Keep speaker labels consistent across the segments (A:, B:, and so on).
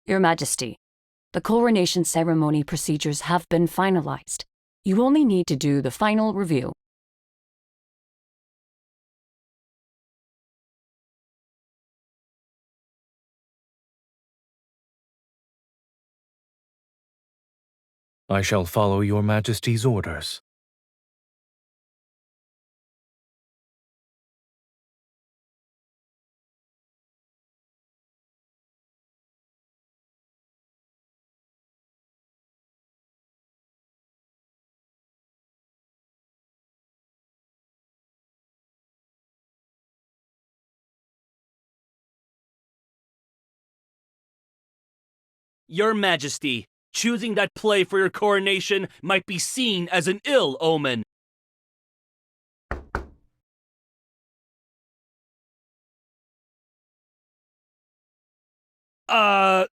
A: Your Majesty, the coronation ceremony procedures have been finalized. You only need to do the final review.
B: I shall follow your Majesty's orders.
C: Your Majesty, choosing that play for your coronation might be seen as an ill omen. The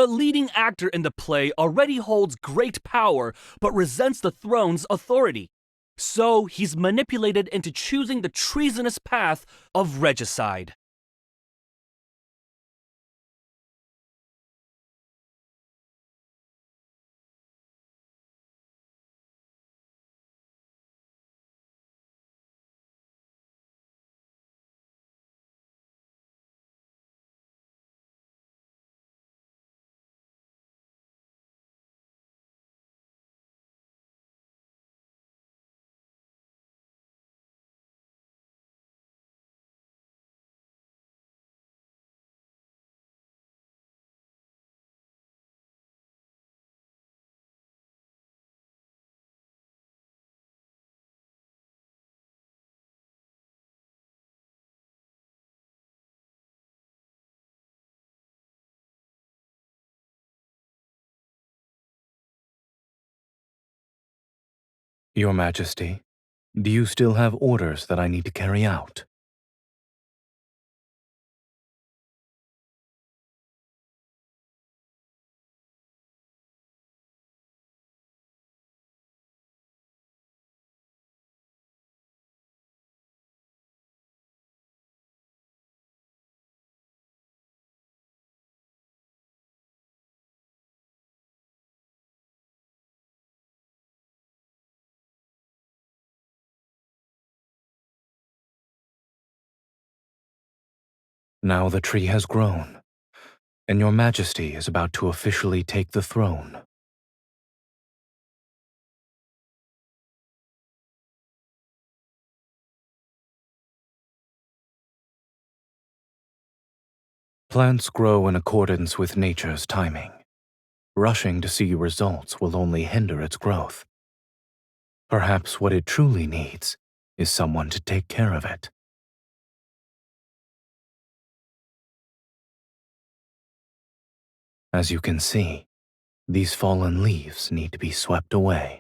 C: leading actor in the play already holds great power, but resents the throne's authority. So he's manipulated into choosing the treasonous path of regicide.
B: Your Majesty, do you still have orders that I need to carry out? Now the tree has grown, and your Majesty is about to officially take the throne. Plants grow in accordance with nature's timing. Rushing to see results will only hinder its growth. Perhaps what it truly needs is someone to take care of it. As you can see, these fallen leaves need to be swept away.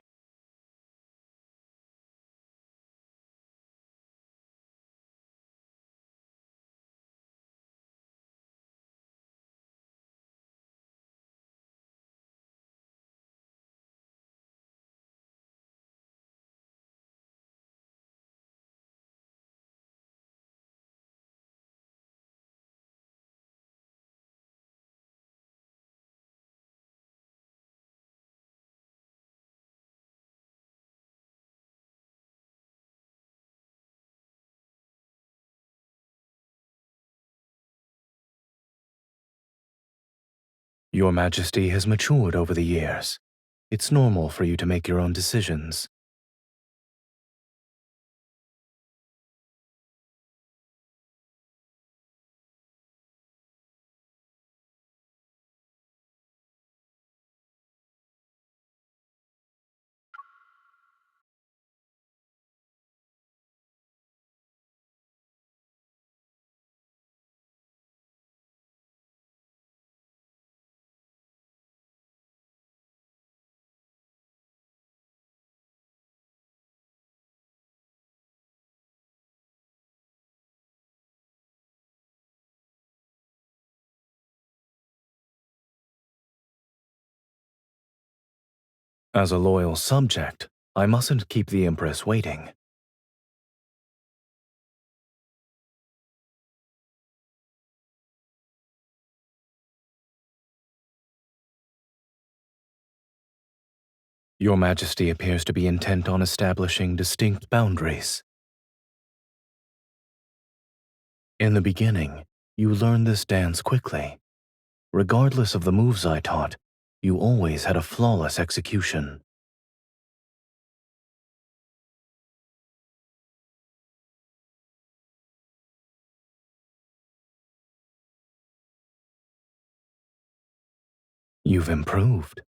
B: Your Majesty has matured over the years. It's normal for you to make your own decisions. As a loyal subject, I mustn't keep the Empress waiting. Your Majesty appears to be intent on establishing distinct boundaries. In the beginning, you learned this dance quickly. Regardless of the moves I taught, you always had a flawless execution. You've improved.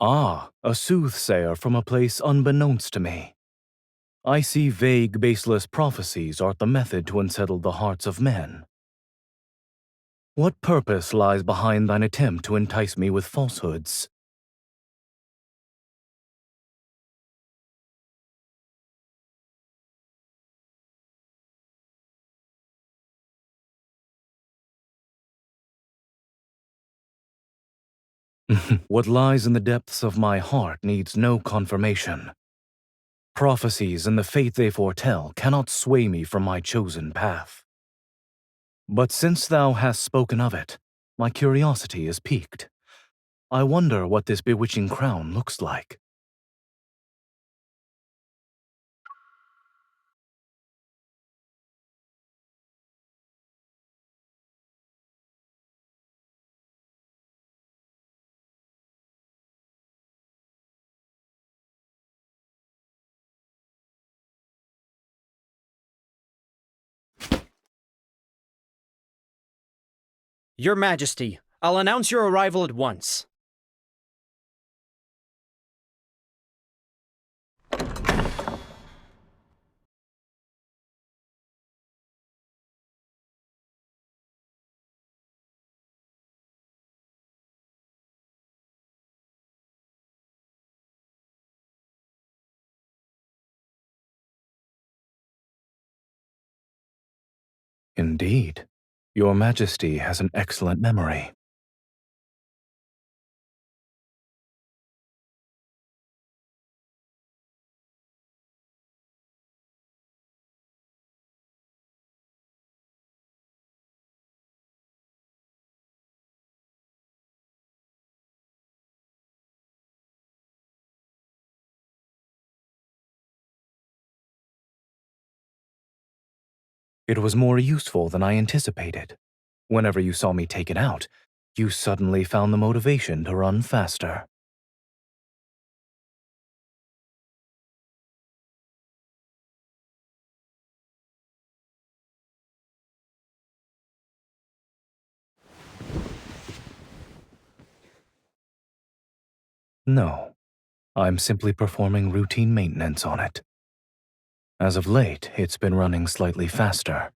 B: Ah, a soothsayer from a place unbeknownst to me. I see vague, baseless prophecies are the method to unsettle the hearts of men. What purpose lies behind thine attempt to entice me with falsehoods? What lies in the depths of my heart needs no confirmation. Prophecies and the fate they foretell cannot sway me from my chosen path. But since thou hast spoken of it, my curiosity is piqued. I wonder what this bewitching crown looks like.
D: Your Majesty, I'll announce your arrival at once.
B: Indeed, your Majesty has an excellent memory. It was more useful than I anticipated. Whenever you saw me take it out, you suddenly found the motivation to run faster. No, I'm simply performing routine maintenance on it. As of late, it's been running slightly faster.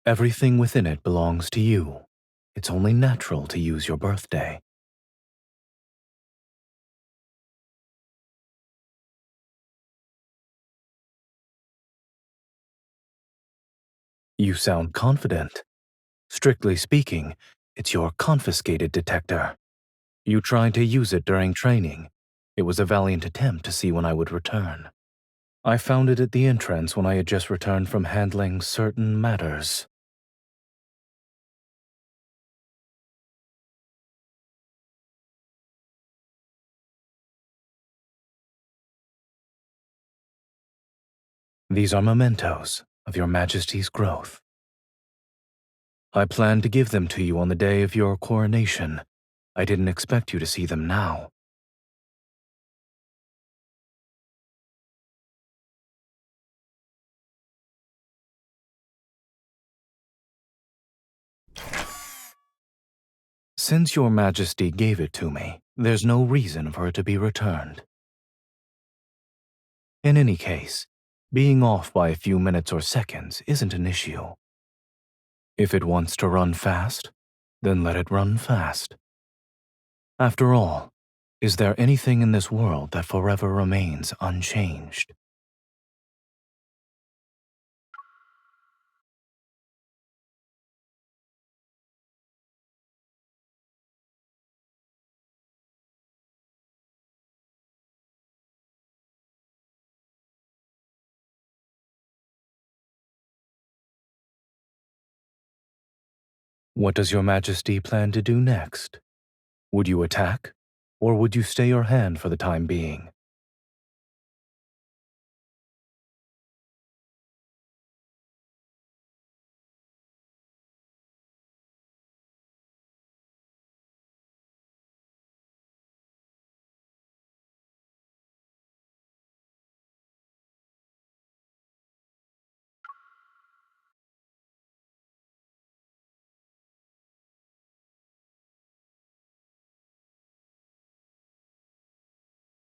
B: Everything within it belongs to you. It's only natural to use your birthday. You sound confident. Strictly speaking, it's your confiscated detector. You tried to use it during training. It was a valiant attempt to see when I would return. I found it at the entrance when I had just returned from handling certain matters. These are mementos of your Majesty's growth. I planned to give them to you on the day of your coronation. I didn't expect you to see them now. Since your Majesty gave it to me, there's no reason for it to be returned. In any case, being off by a few minutes or seconds isn't an issue. If it wants to run fast, then let it run fast. After all, is there anything in this world that forever remains unchanged? What does your Majesty plan to do next? Would you attack, or would you stay your hand for the time being?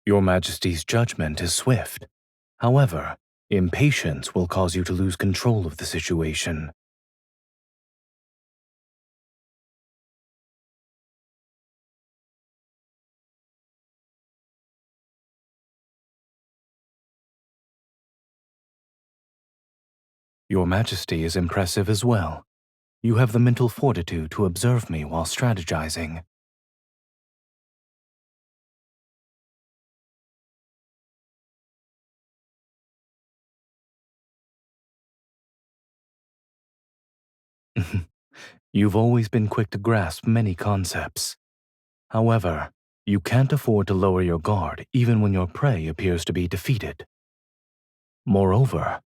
B: Your Majesty's judgment is swift. However, impatience will cause you to lose control of the situation. Your Majesty is impressive as well. You have the mental fortitude to observe me while strategizing. You've always been quick to grasp many concepts. However, you can't afford to lower your guard even when your prey appears to be defeated. Moreover,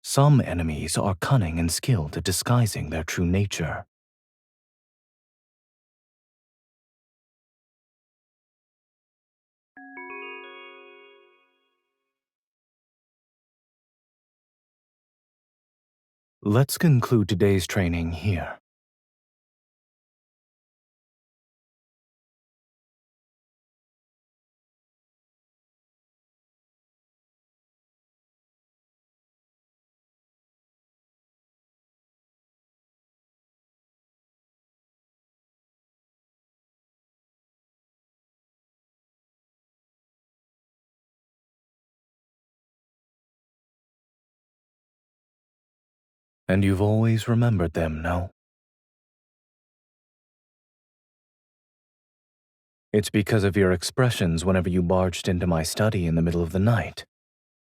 B: some enemies are cunning and skilled at disguising their true nature. Let's conclude today's training here. And you've always remembered them, no? It's because of your expressions whenever you barged into my study in the middle of the night.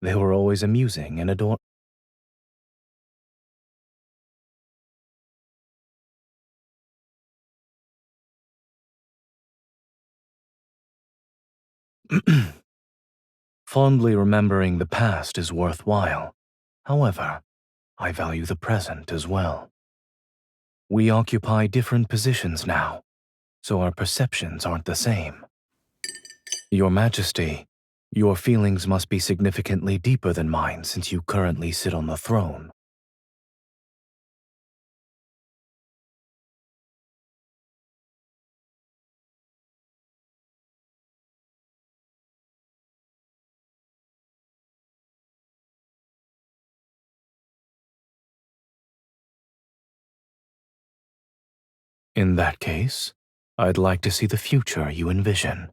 B: They were always amusing and adorable. Fondly remembering the past is worthwhile. However, I value the present as well. We occupy different positions now, so our perceptions aren't the same. Your Majesty, your feelings must be significantly deeper than mine since you currently sit on the throne. In that case, I'd like to see the future you envision.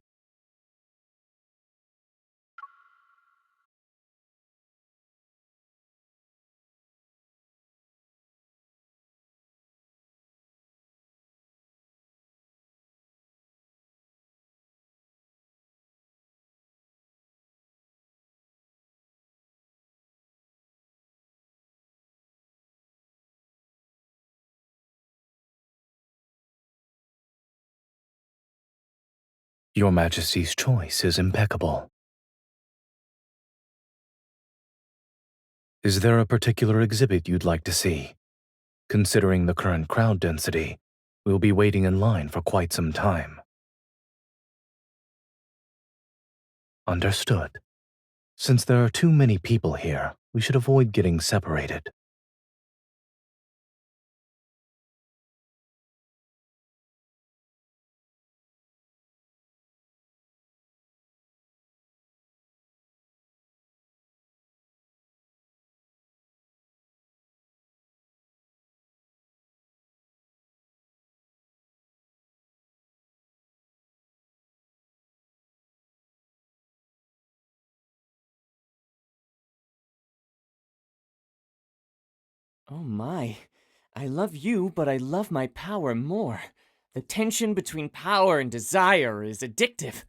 B: Your Majesty's choice is impeccable. Is there a particular exhibit you'd like to see? Considering the current crowd density, we'll be waiting in line for quite some time. Understood. Since there are too many people here, we should avoid getting separated.
E: Oh my. I love you, but I love my power more. The tension between power and desire is addictive.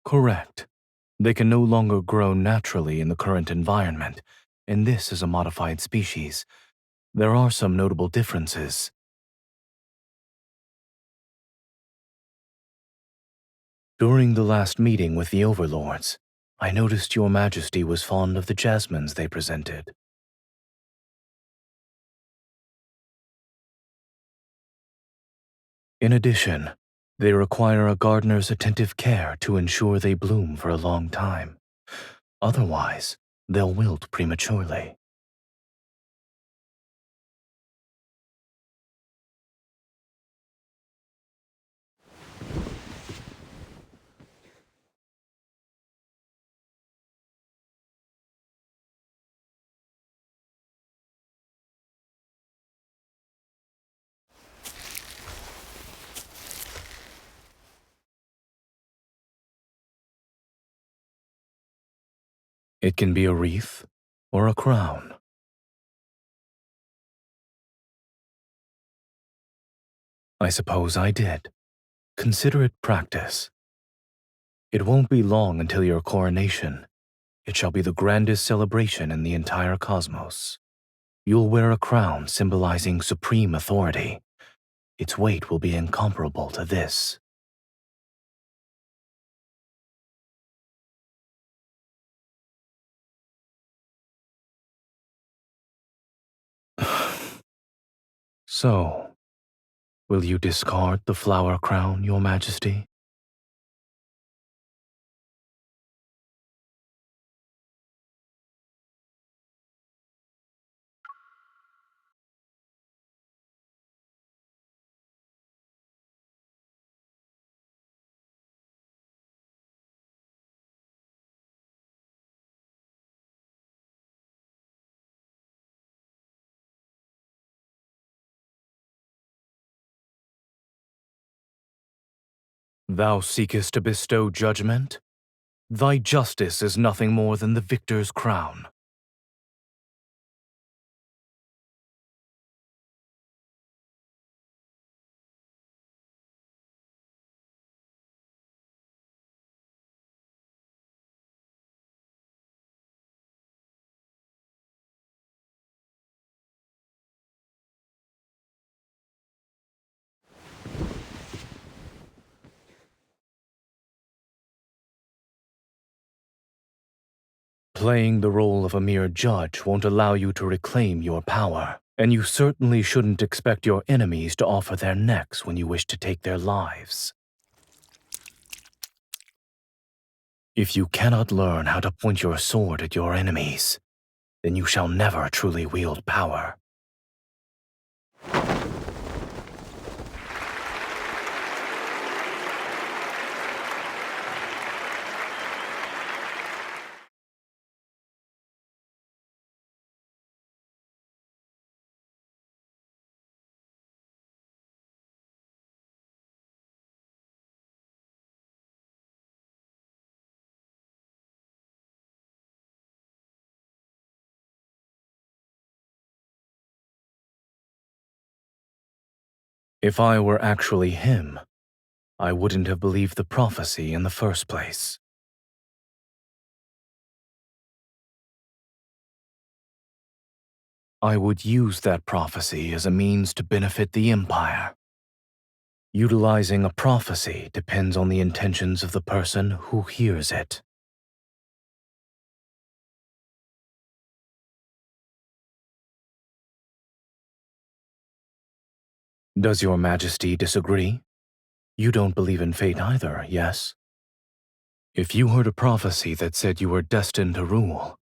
B: Correct. They can no longer grow naturally in the current environment, and this is a modified species. There are some notable differences. During the last meeting with the overlords, I noticed your majesty was fond of the jasmines they presented. In addition, they require a gardener's attentive care to ensure they bloom for a long time. Otherwise, they'll wilt prematurely. It can be a wreath or a crown. I suppose I did. Consider it practice. It won't be long until your coronation. It shall be the grandest celebration in the entire cosmos. You'll wear a crown symbolizing supreme authority. Its weight will be incomparable to this. So, will you discard the flower crown, Your Majesty? Thou seekest to bestow judgment? Thy justice is nothing more than the victor's crown. Playing the role of a mere judge won't allow you to reclaim your power, and you certainly shouldn't expect your enemies to offer their necks when you wish to take their lives. If you cannot learn how to point your sword at your enemies, then you shall never truly wield power. If I were actually him, I wouldn't have believed the prophecy in the first place. I would use that prophecy as a means to benefit the Empire. Utilizing a prophecy depends on the intentions of the person who hears it. Does your Majesty disagree? You don't believe in fate either, yes? If you heard a prophecy that said you were destined to rule,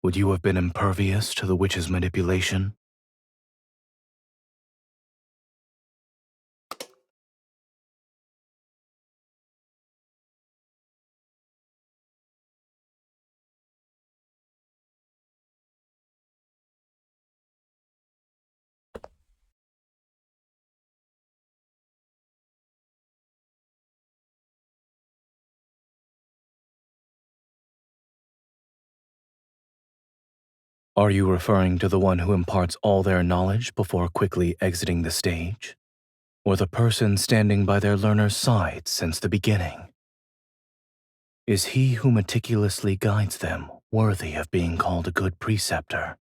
B: would you have been impervious to the witch's manipulation? Are you referring to the one who imparts all their knowledge before quickly exiting the stage? Or the person standing by their learner's side since the beginning? Is he who meticulously guides them worthy of being called a good preceptor?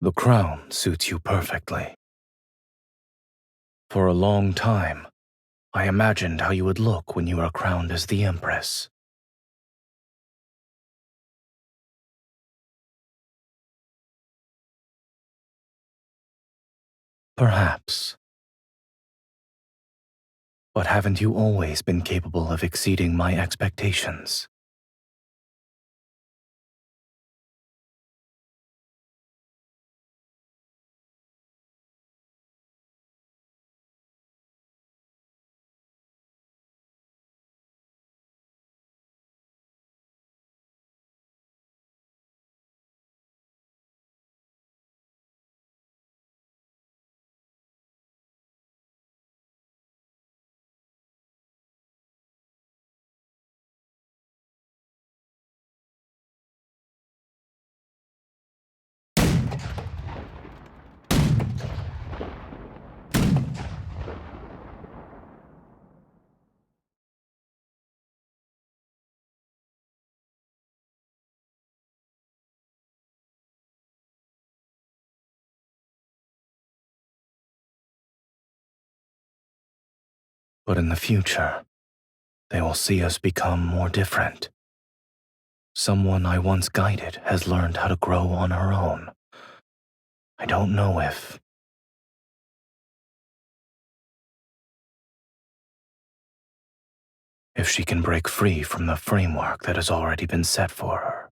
B: The crown suits you perfectly. For a long time, I imagined how you would look when you are crowned as the Empress. Perhaps. But haven't you always been capable of exceeding my expectations? But in the future, they will see us become more different. Someone I once guided has learned how to grow on her own. I don't know if she can break free from the framework that has already been set for her.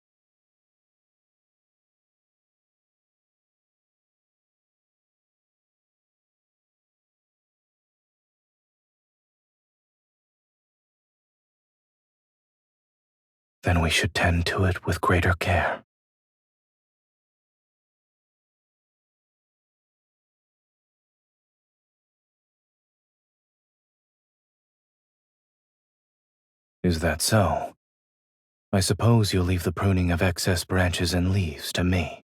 B: Then we should tend to it with greater care. Is that so? I suppose you'll leave the pruning of excess branches and leaves to me.